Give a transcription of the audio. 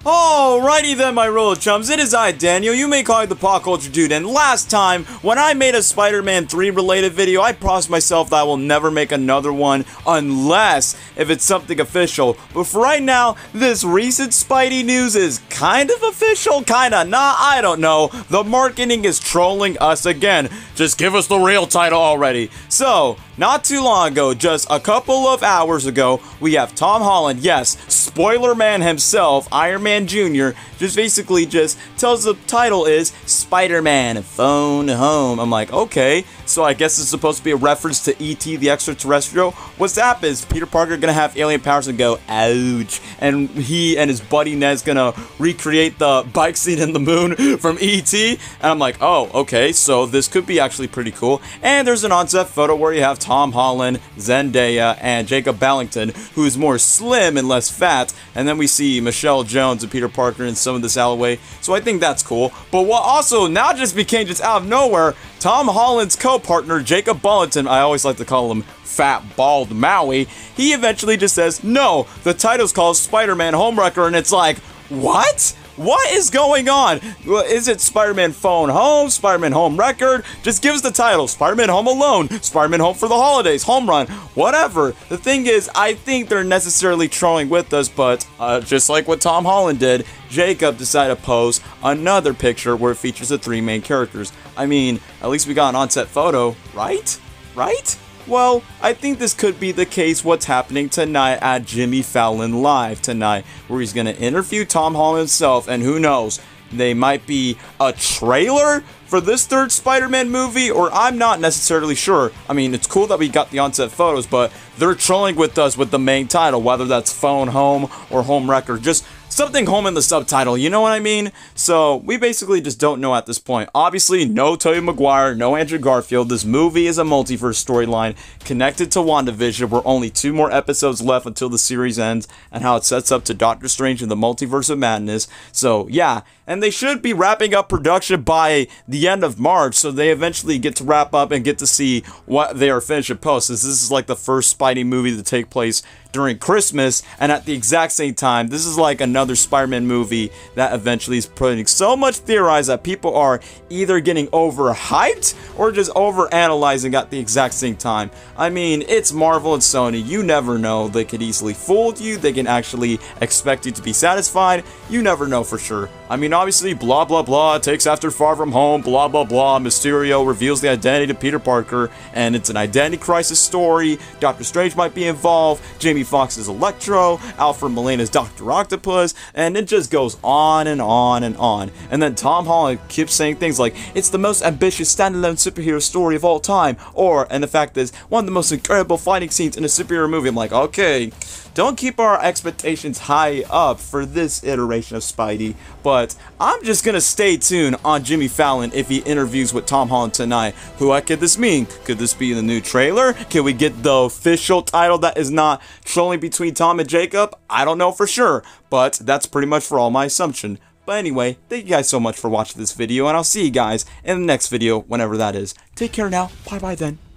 Alrighty then, my roller chums, it is I, Daniel, you may call me the Pop Culture Dude, and last time, when I made a Spider-Man 3 related video, I promised myself that I will never make another one unless if it's something official. But for right now, this recent Spidey news is kind of official, kinda not, I don't know. The marketing is trolling us again. Just give us the real title already. So, not too long ago, just a couple of hours ago, we have Tom Holland, yes, Spoiler Man himself, Iron Man Jr., just basically just tells the title is Spider-Man Phone Home. I'm like, okay, so I guess it's supposed to be a reference to E.T. the Extraterrestrial. What's up is Peter Parker gonna have alien powers and go, ouch, and he and his buddy Ned's gonna recreate the bike scene in the moon from E.T., and I'm like, oh, okay, so this could be actually pretty cool. And there's an on-set photo where you have Tom Holland, Zendaya, and Jacob Bellington, who's more slim and less fat, and then we see Michelle Jones and Peter Parker in some of this alleyway, so I think that's cool. But what also now just became just out of nowhere, Tom Holland's co-partner, Jacob Bellington, I always like to call him Fat Bald Maui, he eventually just says, no, the title's called Spider-Man Homewrecker, and it's like, what? What is going on? Is it Spider-Man Phone Home, Spider-Man Home Record? Just give us the title, Spider-Man Home Alone, Spider-Man Home for the Holidays, Home Run, whatever. The thing is, I think they're necessarily trolling with us, but just like what Tom Holland did, Jacob decided to post another picture where it features the three main characters. I mean, at least we got an on-set photo, right? Right? Well, I think this could be the case what's happening tonight at Jimmy Fallon Live tonight, where he's going to interview Tom Holland himself, and who knows, they might be a trailer for this third Spider-Man movie, or I'm not necessarily sure. I mean, it's cool that we got the on-set photos, but they're trolling with us with the main title, whether that's Phone Home or Home Wrecker, just something home in the subtitle, you know what I mean? So, we basically just don't know at this point. Obviously, no Tobey Maguire, no Andrew Garfield. This movie is a multiverse storyline connected to WandaVision, where only 2 more episodes left until the series ends, and how it sets up to Doctor Strange in the Multiverse of Madness. So, yeah, and they should be wrapping up production by the end of March, so they eventually get to wrap up and get to see what they are finishing post. This is like the first Spidey movie to take place during Christmas, and at the exact same time, this is like another Spider-Man movie that eventually is putting so much theorized that people are either getting overhyped or just overanalyzing at the exact same time. I mean, it's Marvel and Sony, you never know. They could easily fool you, they can actually expect you to be satisfied, you never know for sure. I mean, obviously, blah blah blah, takes after Far From Home, blah blah blah, Mysterio reveals the identity to Peter Parker, and it's an identity crisis story, Doctor Strange might be involved, Jamie Foxx is Electro, Alfred Molina's Dr. Octopus, and it just goes on and on and on. And then Tom Holland keeps saying things like, it's the most ambitious standalone superhero story of all time, or, and the fact is, one of the most incredible fighting scenes in a superhero movie. I'm like, okay, don't keep our expectations high up for this iteration of Spidey, but I'm just gonna stay tuned on Jimmy Fallon if he interviews with Tom Holland tonight. What could this mean? Could this be the new trailer? Can we get the official title that is not trolling between Tom and Jacob? I don't know for sure, but that's pretty much for all my assumption. But anyway, thank you guys so much for watching this video, and I'll see you guys in the next video, whenever that is. Take care now. Bye-bye then.